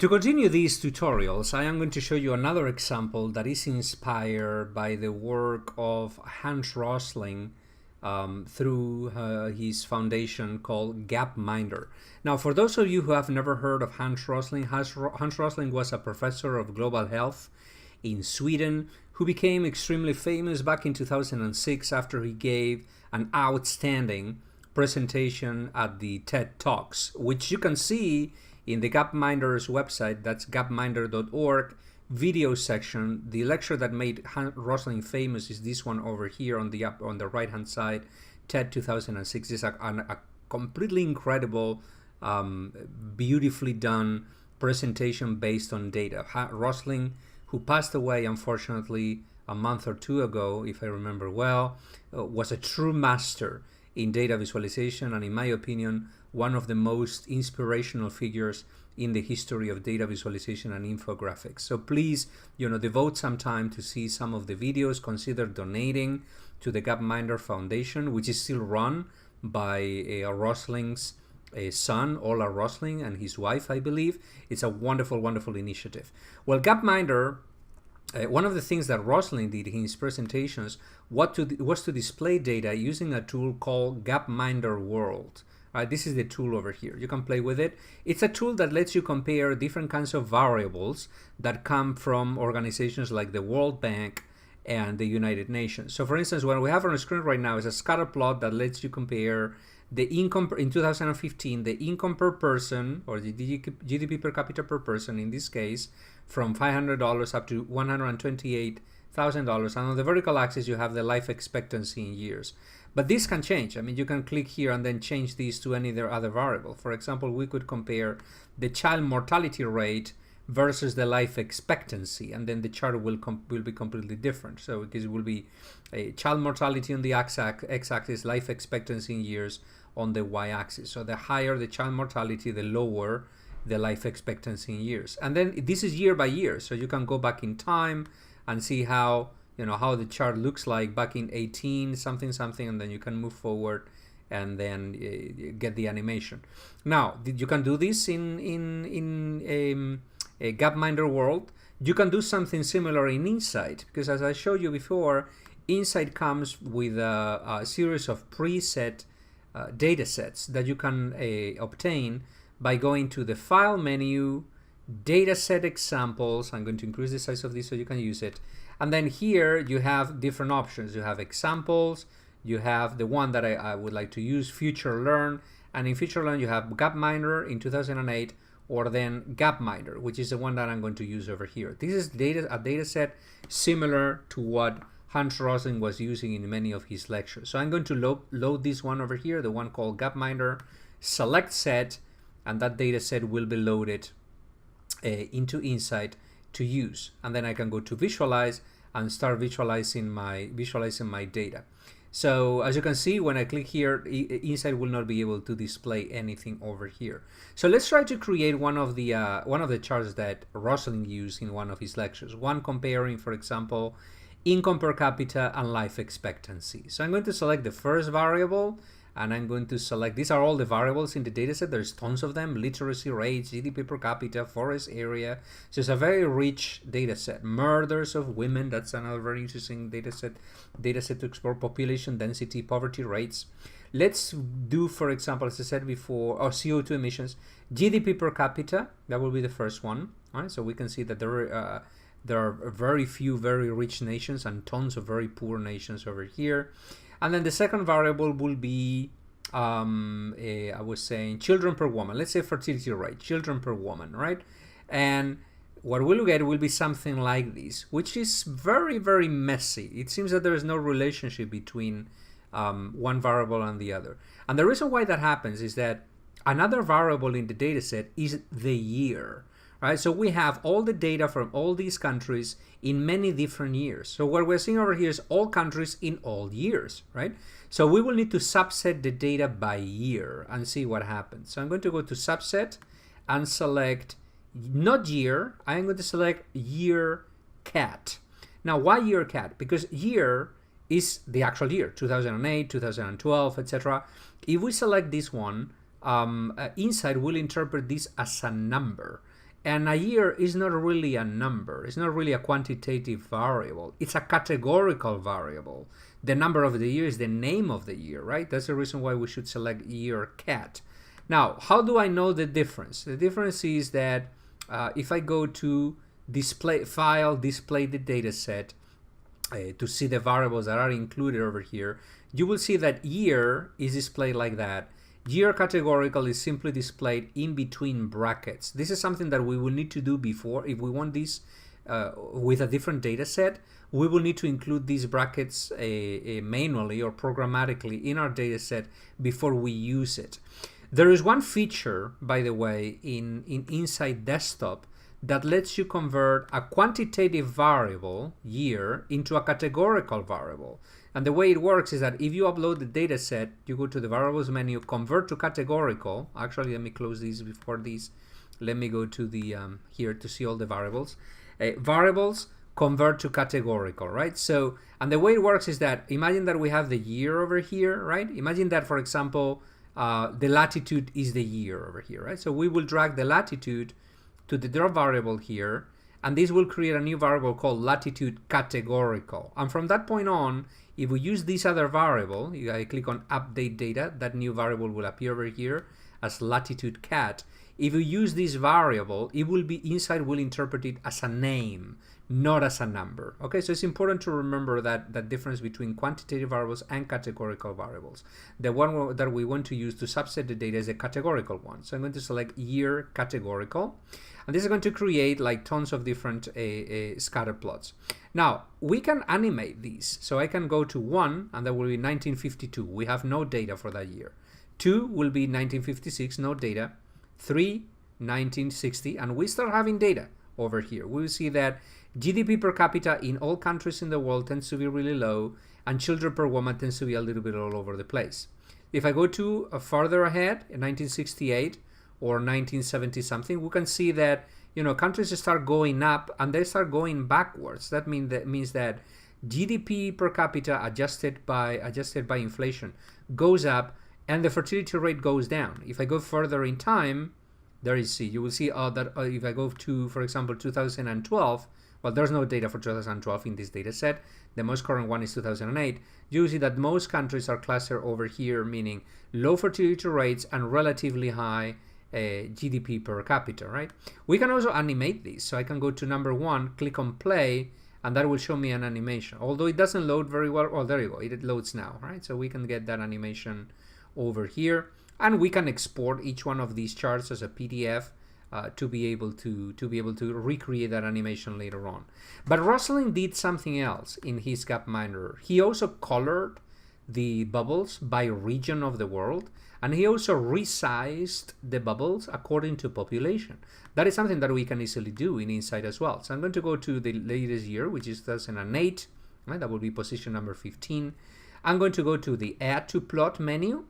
To continue these tutorials, I am going to show you another example that is inspired by the work of Hans Rosling through his foundation called Gapminder. Now, for those of you who have never heard of Hans Rosling, Hans Rosling was a professor of global health in Sweden who became extremely famous back in 2006 after he gave an outstanding presentation at the TED Talks, which you can see in the Gapminder's website. That's gapminder.org video section. The lecture that made Hans Rosling famous is this one over here on the right hand side, TED 2006. It's a completely incredible, beautifully done presentation based on data. Rosling, who passed away unfortunately a month or two ago, if I remember well, was a true master in data visualization, and in my opinion, one of the most inspirational figures in the history of data visualization and infographics. So please, devote some time to see some of the videos. Consider donating to the Gapminder Foundation, which is still run by Rosling's son, Ola Rosling, and his wife, I believe. It's a wonderful, wonderful initiative. Well, Gapminder, one of the things that Rosling did in his presentations was to display data using a tool called Gapminder World. This is the tool over here. You can play with it. It's a tool that lets you compare different kinds of variables that come from organizations like the World Bank and the United Nations. So for instance, what we have on the screen right now is a scatter plot that lets you compare the income in 2015, the income per person, or the GDP per capita per person in this case, from $500 up to $128,000. And on the vertical axis, you have the life expectancy in years. But this can change. I mean, you can click here and then change these to any other variable. For example, we could compare the child mortality rate versus the life expectancy, and then the chart will be completely different. So it will be a child mortality on the x-axis, life expectancy in years on the y-axis. So the higher the child mortality, the lower the life expectancy in years. And then this is year by year, so you can go back in time and see how how the chart looks like back in 18 something, and then you can move forward and then get the animation. Now, you can do this in a Gapminder World. You can do something similar in Insight, because as I showed you before, Insight comes with a series of preset data sets that you can obtain by going to the File menu, Dataset Examples. I'm going to increase the size of this so you can use it. And then here you have different options. You have examples, you have the one that I would like to use, Future Learn, and in Future Learn you have Gapminder in 2008, or then Gapminder, which is the one that I'm going to use over here. This is a data set similar to what Hans Rosling was using in many of his lectures. So I'm going to load this one over here, the one called Gapminder, select set, and that data set will be loaded into Insight to use. And then I can go to visualize and start visualizing my data. So as you can see, when I click here, Insight will not be able to display anything over here. So let's try to create one of the charts that Rosling used in one of his lectures. One comparing, for example, income per capita and life expectancy. So I'm going to select the first variable, and I'm going to select, these are all the variables in the dataset. There's tons of them: literacy rates, GDP per capita, forest area. So it's a very rich dataset. Murders of women, that's another very interesting dataset to explore. Population density, poverty rates. Let's do, for example, as I said before, CO2 emissions, GDP per capita. That will be the first one. All right, so we can see that there are very few very rich nations and tons of very poor nations over here. And then the second variable will be, I was saying, children per woman. Let's say fertility rate, children per woman, right? And what we'll get will be something like this, which is very, very messy. It seems that there is no relationship between one variable and the other. And the reason why that happens is that another variable in the data set is the year. Right, so we have all the data from all these countries in many different years. So what we're seeing over here is all countries in all years, right? So we will need to subset the data by year and see what happens. So I'm going to go to subset and select not year, I'm going to select year cat. Now, why year cat? Because year is the actual year, 2008, 2012, etc. If we select this one, Insight will interpret this as a number. And a year is not really a number. It's not really a quantitative variable. It's a categorical variable. The number of the year is the name of the year, right? That's the reason why we should select year cat. Now, how do I know the difference? The difference is that if I go to display file, display the data set, to see the variables that are included over here, you will see that year is displayed like that. Year categorical is simply displayed in between brackets. This is something that we will need to do before. If we want this with a different data set, we will need to include these brackets manually or programmatically in our data set before we use it. There is one feature, by the way, in Insight Desktop that lets you convert a quantitative variable, year, into a categorical variable. And the way it works is that if you upload the data set, you go to the variables menu, convert to categorical. Actually, let me close these before these. Let me go to the here to see all the variables. Variables convert to categorical, right? So, and the way it works is that imagine that we have the year over here, right? Imagine that, for example, the latitude is the year over here, right? So we will drag the latitude to the drop variable here, and this will create a new variable called latitude categorical. And from that point on, if we use this other variable, I click on update data, that new variable will appear over here as latitude cat. If we use this variable, it will be Insight will interpret it as a name, not as a number. Okay, so it's important to remember that difference between quantitative variables and categorical variables. The one that we want to use to subset the data is a categorical one. So I'm going to select year categorical, and this is going to create like tons of different scatter plots. Now we can animate these. So I can go to 1, and that will be 1952. We have no data for that year. 2 will be 1956, no data. 3, 1960, and we start having data over here. We will see that GDP per capita in all countries in the world tends to be really low, and children per woman tends to be a little bit all over the place. If I go to farther ahead, in 1968 or 1970 something, we can see that, you know, countries start going up and they start going backwards. That means that GDP per capita adjusted by inflation goes up, and the fertility rate goes down. If I go further in time, there you see, you will see that if I go to, for example, 2012, well, there's no data for 2012 in this data set. The most current one is 2008. You see that most countries are clustered over here, meaning low fertility rates and relatively high GDP per capita, right? We can also animate these. So I can go to number 1, click on play, and that will show me an animation. Although it doesn't load very well. Oh, there you go. It loads now, right? So we can get that animation over here, and we can export each one of these charts as a PDF to be able to recreate that animation later on. But Rosling did something else in his Gapminder. He also colored the bubbles by region of the world, and he also resized the bubbles according to population. That is something that we can easily do in Insight as well. So I'm going to go to the latest year, which is 2008, right? That will be position number 15. I'm going to go to the add to plot menu,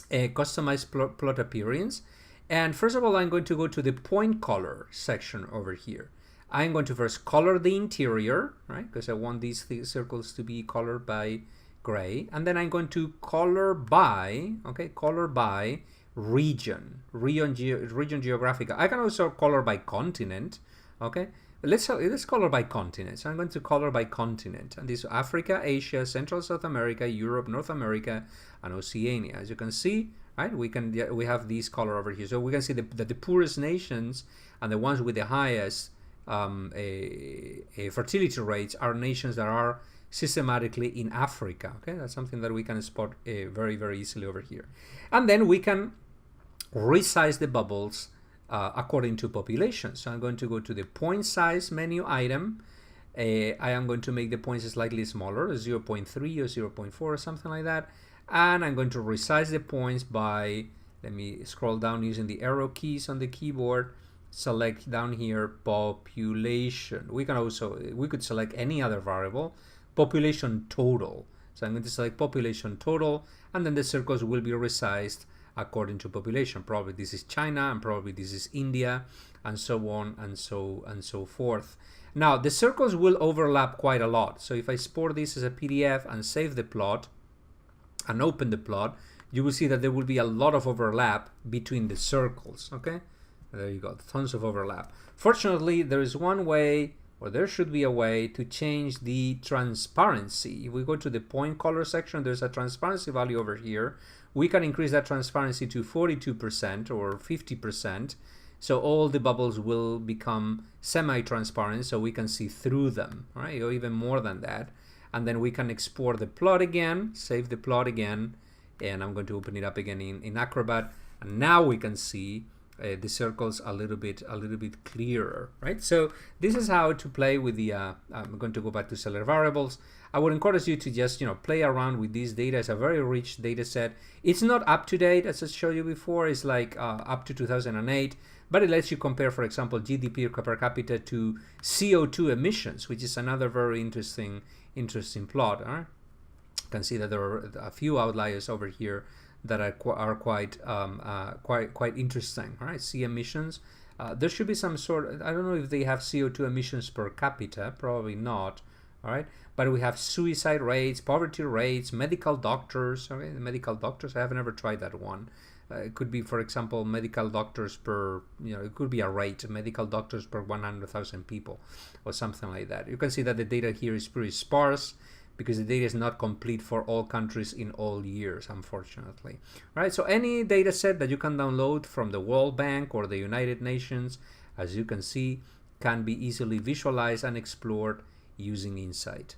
customize plot appearance, and first of all I'm going to go to the point color section over here. I'm going to first color the interior, right, because I want these circles to be colored by gray, and then I'm going to color by, okay, color by region geographical. I can also color by continent. Okay, let's color by continent. So I'm going to color by continent, and this is Africa, Asia, Central South America, Europe, North America, and Oceania. As you can see, right, we have these color over here, so we can see that the poorest nations and the ones with the highest fertility rates are nations that are systematically in Africa. Okay, that's something that we can spot very, very easily over here. And then we can resize the bubbles according to population. So I'm going to go to the point size menu item. I am going to make the points slightly smaller, 0.3 or 0.4 or something like that. And I'm going to resize the points by, let me scroll down using the arrow keys on the keyboard, select down here population. We could select any other variable, population total. So I'm going to select population total, and then the circles will be resized according to population. Probably this is China, and probably this is India, and so on and so forth. Now the circles will overlap quite a lot. So if I export this as a PDF and save the plot and open the plot, you will see that there will be a lot of overlap between the circles. Okay, There you go, tons of overlap. Fortunately, there is one way, or there should be a way, to change the transparency. If we go to the point color section, there's a transparency value over here. We can increase that transparency to 42% or 50%. So all the bubbles will become semi-transparent, so we can see through them, right? Or even more than that. And then we can export the plot again, save the plot again, and I'm going to open it up again in Acrobat. And now we can see the circles a little bit clearer, right? So this is how to play with the. I'm going to go back to Celer variables. I would encourage you to just play around with this data. It's a very rich data set. It's not up to date, as I showed you before. It's like up to 2008, but it lets you compare, for example, GDP per capita to CO2 emissions, which is another very interesting plot. You can see that there are a few outliers over here that are quite interesting. All right, C emissions. There should be some sort. I don't know if they have CO2 emissions per capita. Probably not. All right, but we have suicide rates, poverty rates, medical doctors. Okay, the medical doctors. I have never tried that one. It could be, for example, medical doctors per. It could be a rate. Medical doctors per 100,000 people, or something like that. You can see that the data here is pretty sparse, because the data is not complete for all countries in all years, unfortunately. Right? So any data set that you can download from the World Bank or the United Nations, as you can see, can be easily visualized and explored using Insight.